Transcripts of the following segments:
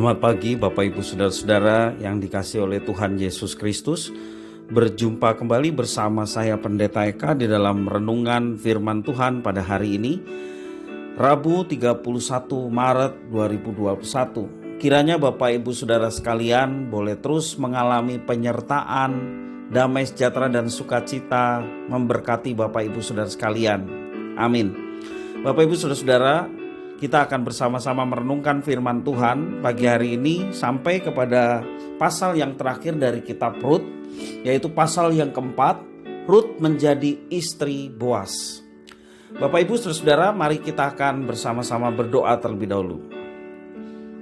Selamat pagi Bapak Ibu Saudara-saudara yang dikasihi oleh Tuhan Yesus Kristus. Berjumpa kembali bersama saya Pendeta Eka di dalam renungan firman Tuhan pada hari ini, Rabu 31 Maret 2021. Kiranya Bapak Ibu Saudara sekalian boleh terus mengalami penyertaan, damai sejahtera dan sukacita memberkati Bapak Ibu Saudara sekalian. Amin. Bapak Ibu Saudara-saudara, kita akan bersama-sama merenungkan firman Tuhan pagi hari ini sampai kepada pasal yang terakhir dari kitab Rut, yaitu pasal yang keempat, Rut menjadi istri Boas. Bapak Ibu Saudara-saudara, mari kita akan bersama-sama berdoa terlebih dahulu.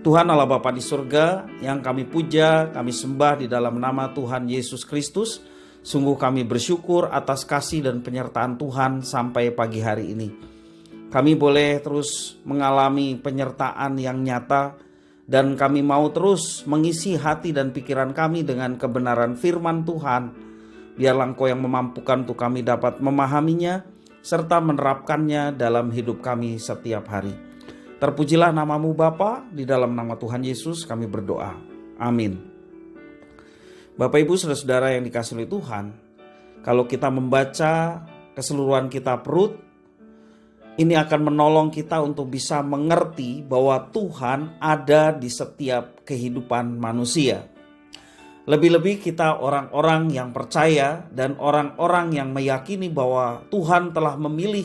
Tuhan Allah Bapa di surga, yang kami puja, kami sembah di dalam nama Tuhan Yesus Kristus. Sungguh kami bersyukur atas kasih dan penyertaan Tuhan sampai pagi hari ini. Kami boleh terus mengalami penyertaan yang nyata, dan kami mau terus mengisi hati dan pikiran kami dengan kebenaran firman Tuhan. Biarlah Engkau yang memampukan untuk kami dapat memahaminya serta menerapkannya dalam hidup kami setiap hari. Terpujilah namamu Bapa, di dalam nama Tuhan Yesus kami berdoa. Amin. Bapak Ibu Saudara-saudara yang dikasihi oleh Tuhan, kalau kita membaca keseluruhan kitab Rut, ini akan menolong kita untuk bisa mengerti bahwa Tuhan ada di setiap kehidupan manusia. Lebih-lebih kita orang-orang yang percaya dan orang-orang yang meyakini bahwa Tuhan telah memilih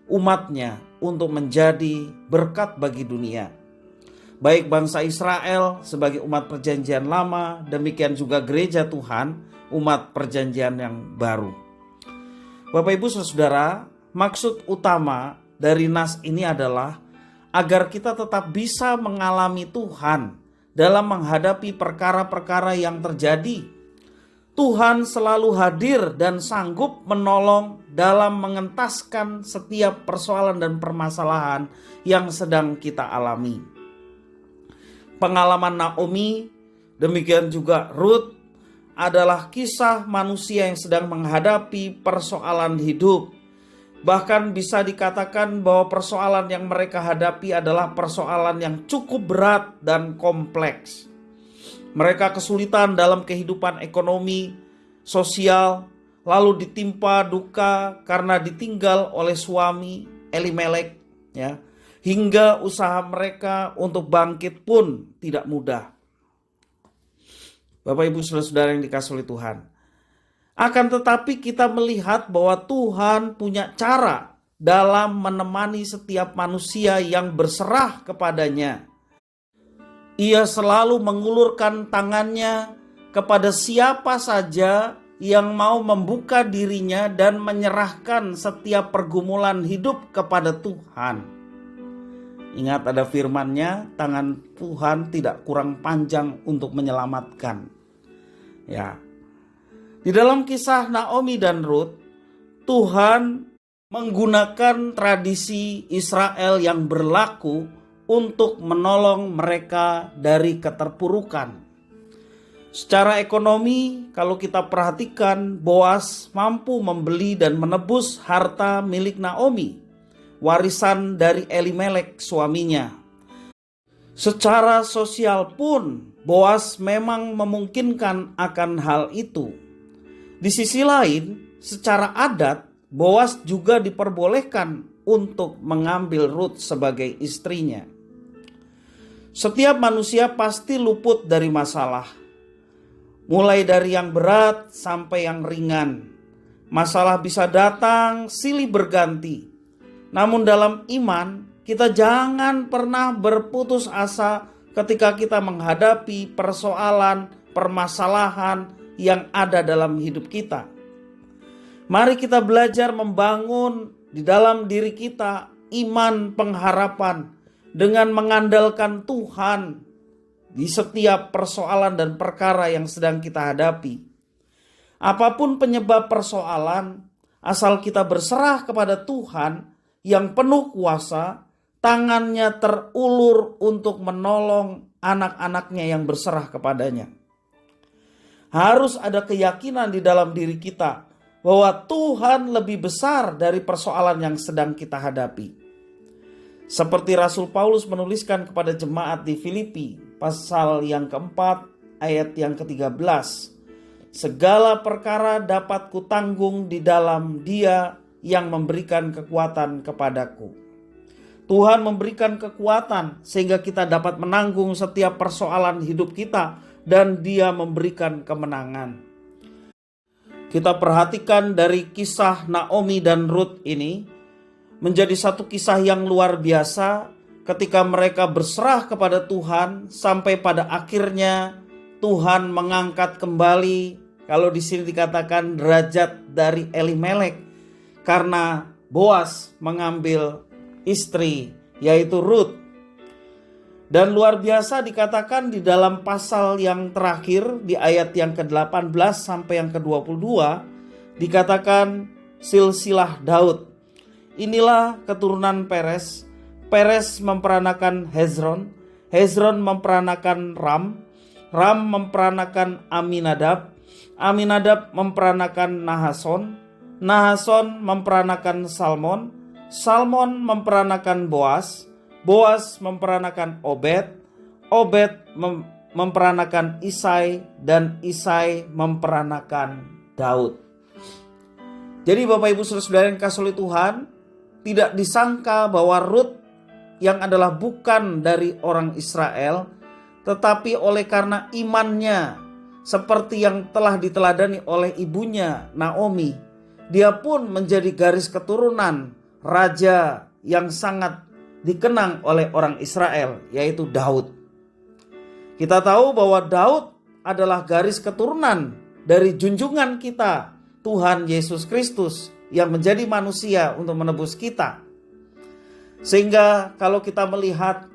umatnya untuk menjadi berkat bagi dunia. Baik bangsa Israel sebagai umat perjanjian lama, demikian juga gereja Tuhan, umat perjanjian yang baru. Bapak Ibu Saudara, maksud utama dari nas ini adalah agar kita tetap bisa mengalami Tuhan dalam menghadapi perkara-perkara yang terjadi. Tuhan selalu hadir dan sanggup menolong dalam mengentaskan setiap persoalan dan permasalahan yang sedang kita alami. Pengalaman Naomi, demikian juga Rut, adalah kisah manusia yang sedang menghadapi persoalan hidup. Bahkan bisa dikatakan bahwa persoalan yang mereka hadapi adalah persoalan yang cukup berat dan kompleks. Mereka kesulitan dalam kehidupan ekonomi, sosial, lalu ditimpa duka karena ditinggal oleh suami Elimelek, ya, hingga usaha mereka untuk bangkit pun tidak mudah. Bapak Ibu Saudara-saudara yang dikasihi oleh Tuhan, akan tetapi kita melihat bahwa Tuhan punya cara dalam menemani setiap manusia yang berserah kepadanya. Ia selalu mengulurkan tangannya kepada siapa saja yang mau membuka dirinya dan menyerahkan setiap pergumulan hidup kepada Tuhan. Ingat ada firman-Nya, tangan Tuhan tidak kurang panjang untuk menyelamatkan. Ya. Di dalam kisah Naomi dan Rut, Tuhan menggunakan tradisi Israel yang berlaku untuk menolong mereka dari keterpurukan. Secara ekonomi, kalau kita perhatikan, Boas mampu membeli dan menebus harta milik Naomi, warisan dari Elimelek suaminya. Secara sosial pun, Boas memang memungkinkan akan hal itu. Di sisi lain, secara adat, Boas juga diperbolehkan untuk mengambil Rut sebagai istrinya. Setiap manusia pasti luput dari masalah, mulai dari yang berat sampai yang ringan. Masalah bisa datang silih berganti. Namun dalam iman, kita jangan pernah berputus asa ketika kita menghadapi persoalan, permasalahan yang ada dalam hidup kita. Mari kita belajar membangun di dalam diri kita iman pengharapan dengan mengandalkan Tuhan di setiap persoalan dan perkara yang sedang kita hadapi. Apapun penyebab persoalan, asal kita berserah kepada Tuhan yang penuh kuasa, tangannya terulur untuk menolong anak-anaknya yang berserah kepadanya. Harus ada keyakinan di dalam diri kita bahwa Tuhan lebih besar dari persoalan yang sedang kita hadapi. Seperti Rasul Paulus menuliskan kepada jemaat di Filipi, pasal yang keempat, ayat yang ke-13. Segala perkara dapat kutanggung di dalam Dia yang memberikan kekuatan kepadaku. Tuhan memberikan kekuatan sehingga kita dapat menanggung setiap persoalan hidup kita, dan Dia memberikan kemenangan. Kita perhatikan dari kisah Naomi dan Ruth ini menjadi satu kisah yang luar biasa ketika mereka berserah kepada Tuhan sampai pada akhirnya Tuhan mengangkat kembali, kalau di sini dikatakan, derajat dari Elimelek karena Boas mengambil istri, yaitu Ruth. Dan luar biasa dikatakan di dalam pasal yang terakhir di ayat yang ke-18 sampai yang ke-22 dikatakan silsilah Daud. Inilah keturunan Peres. Peres memperanakan Hezron. Hezron memperanakan Ram. Ram memperanakan Aminadab. Aminadab memperanakan Nahason. Nahason memperanakan Salmon. Salmon memperanakan Boas. Boas memperanakan Obed. Obed memperanakan Isai. Dan Isai memperanakan Daud. Jadi Bapak Ibu Saudara-saudara yang kasih oleh Tuhan, tidak disangka bahwa Ruth yang adalah bukan dari orang Israel, tetapi oleh karena imannya seperti yang telah diteladani oleh ibunya Naomi, dia pun menjadi garis keturunan raja yang sangat dikenang oleh orang Israel, yaitu Daud. Kita tahu bahwa Daud adalah garis keturunan dari junjungan kita, Tuhan Yesus Kristus, yang menjadi manusia untuk menebus kita. Sehingga kalau kita melihat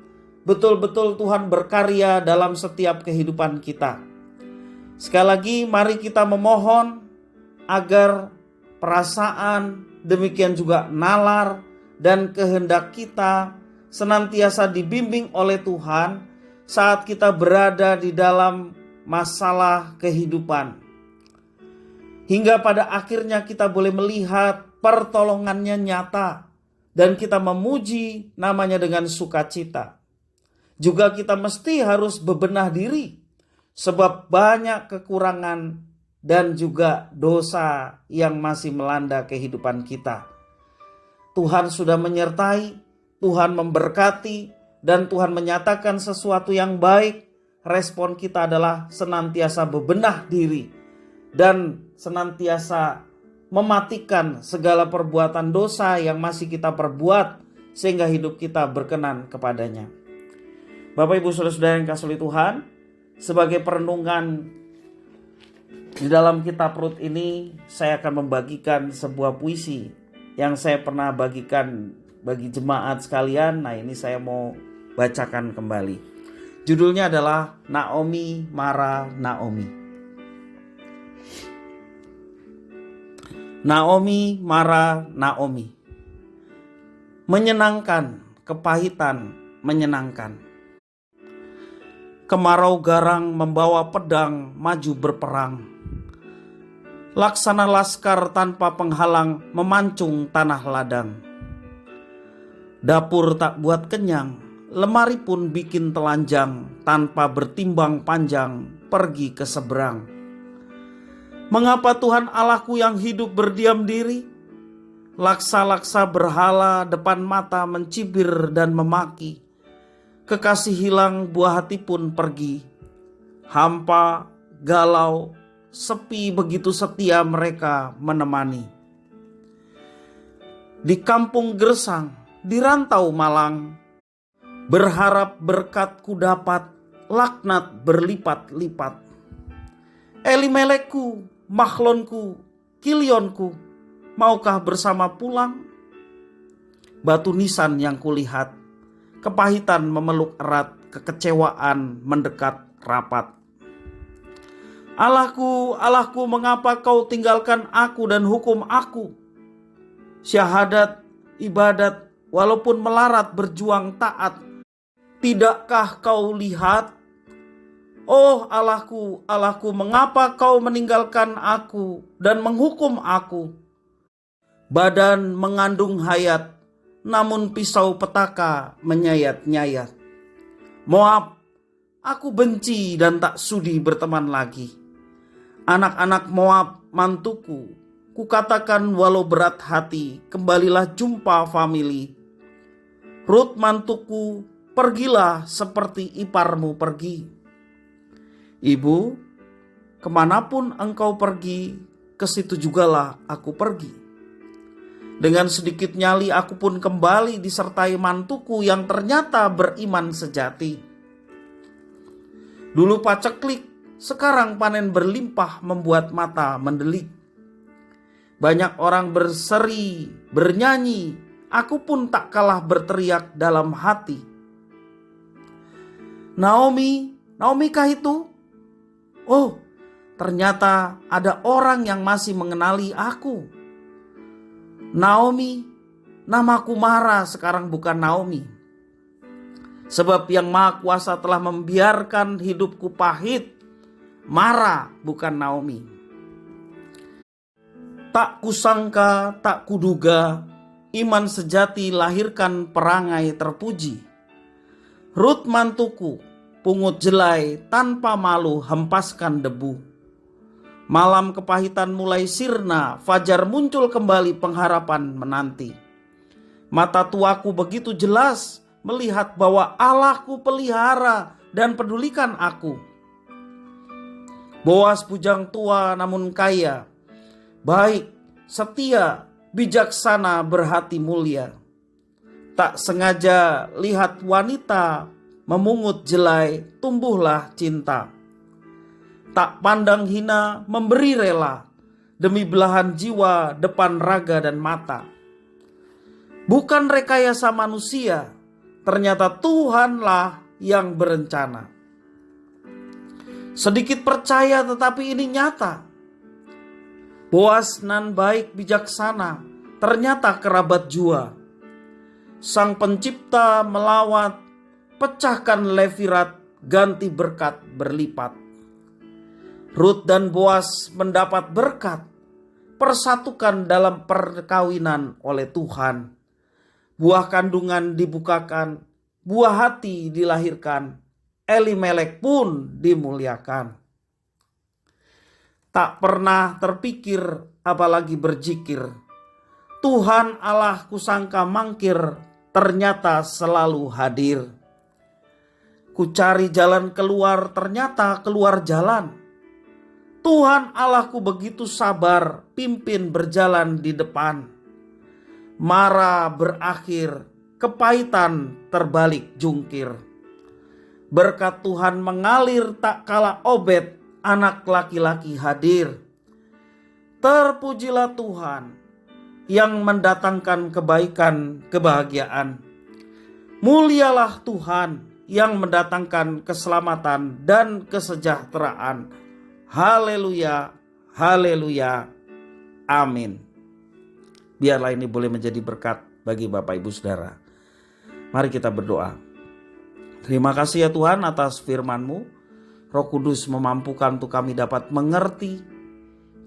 betul-betul Tuhan berkarya dalam setiap kehidupan kita. Sekali lagi mari kita memohon agar perasaan, demikian juga nalar dan kehendak kita senantiasa dibimbing oleh Tuhan saat kita berada di dalam masalah kehidupan. Hingga pada akhirnya kita boleh melihat pertolongannya nyata dan kita memuji namanya dengan sukacita. Juga kita mesti harus bebenah diri sebab banyak kekurangan dan juga dosa yang masih melanda kehidupan kita. Tuhan sudah menyertai, Tuhan memberkati, dan Tuhan menyatakan sesuatu yang baik. Respon kita adalah senantiasa bebenah diri dan senantiasa mematikan segala perbuatan dosa yang masih kita perbuat sehingga hidup kita berkenan kepadanya. Bapak Ibu Saudara-saudara yang kasih oleh Tuhan, sebagai perenungan di dalam kitab Rut ini, saya akan membagikan sebuah puisi yang saya pernah bagikan bagi jemaat sekalian. Nah, ini saya mau bacakan kembali. Judulnya adalah Naomi Mara Naomi. Naomi Mara Naomi. Menyenangkan, kepahitan menyenangkan. Kemarau garang membawa pedang maju berperang. Laksana laskar tanpa penghalang memancung tanah ladang. Dapur tak buat kenyang, lemari pun bikin telanjang, tanpa bertimbang panjang pergi ke seberang. Mengapa Tuhan Allahku yang hidup berdiam diri? Laksa-laksa berhala depan mata mencibir dan memaki. Kekasih hilang, buah hati pun pergi. Hampa, galau, sepi begitu setia mereka menemani. Di kampung gersang, di rantau malang, berharap berkatku dapat, laknat berlipat-lipat. Elimelekku, Mahlonku, Kilionku, maukah bersama pulang? Batu nisan yang kulihat, kepahitan memeluk erat, kekecewaan mendekat rapat. Allahku, Allahku, mengapa kau tinggalkan aku dan hukum aku? Syahadat, ibadat, walaupun melarat berjuang taat, tidakkah kau lihat? Oh Allahku, Allahku, mengapa kau meninggalkan aku dan menghukum aku? Badan mengandung hayat, namun pisau petaka menyayat-nyayat. Moab, aku benci dan tak sudi berteman lagi. Anak-anak Moab mantuku, kukatakan walau berat hati, kembalilah jumpa famili. Rut mantuku, pergilah seperti iparmu pergi. Ibu, kemanapun engkau pergi, ke situ jugalah aku pergi. Dengan sedikit nyali aku pun kembali disertai mantuku yang ternyata beriman sejati. Dulu paceklik, sekarang panen berlimpah membuat mata mendelik. Banyak orang berseri, bernyanyi, aku pun tak kalah berteriak dalam hati. Naomi kah itu? Oh, ternyata ada orang yang masih mengenali aku. Naomi, namaku Mara sekarang bukan Naomi. Sebab yang Maha Kuasa telah membiarkan hidupku pahit. Mara bukan Naomi. Tak kusangka, tak kuduga, iman sejati lahirkan perangai terpuji. Rut mantuku, pungut jelai tanpa malu hempaskan debu. Malam kepahitan mulai sirna, fajar muncul kembali pengharapan menanti. Mata tuaku begitu jelas melihat bahwa Allahku pelihara dan pedulikan aku. Boas bujang tua namun kaya, baik, setia, bijaksana, berhati mulia. Tak sengaja lihat wanita memungut jelai, tumbuhlah cinta. Tak pandang hina, memberi rela, demi belahan jiwa depan raga dan mata. Bukan rekayasa manusia, ternyata Tuhanlah yang berencana. Sedikit percaya tetapi ini nyata. Boas nan baik bijaksana, ternyata kerabat jua. Sang pencipta melawat, pecahkan levirat, ganti berkat berlipat. Rut dan Boas mendapat berkat, persatukan dalam perkawinan oleh Tuhan. Buah kandungan dibukakan, buah hati dilahirkan, Elimelek pun dimuliakan. Tak pernah terpikir apalagi berzikir, Tuhan Allah kusangka mangkir, ternyata selalu hadir. Ku cari jalan keluar, ternyata keluar jalan. Tuhan Allahku begitu sabar, pimpin berjalan di depan. Mara berakhir, kepahitan terbalik jungkir. Berkat Tuhan mengalir tak kala Obed, anak laki-laki hadir. Terpujilah Tuhan yang mendatangkan kebaikan, kebahagiaan. Mulialah Tuhan yang mendatangkan keselamatan dan kesejahteraan. Haleluya, haleluya, amin. Biarlah ini boleh menjadi berkat bagi Bapak Ibu Saudara. Mari kita berdoa. Terima kasih ya Tuhan atas firman-Mu. Roh Kudus memampukan untuk kami dapat mengerti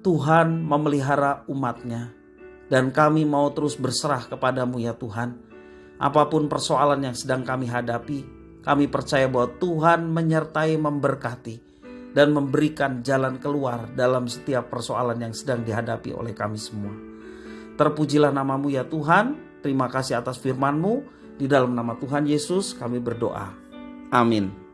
Tuhan memelihara umat-Nya. Dan kami mau terus berserah kepadamu ya Tuhan. Apapun persoalan yang sedang kami hadapi, kami percaya bahwa Tuhan menyertai, memberkati, dan memberikan jalan keluar dalam setiap persoalan yang sedang dihadapi oleh kami semua. Terpujilah nama-Mu ya Tuhan. Terima kasih atas firman-Mu. Di dalam nama Tuhan Yesus kami berdoa. Amin.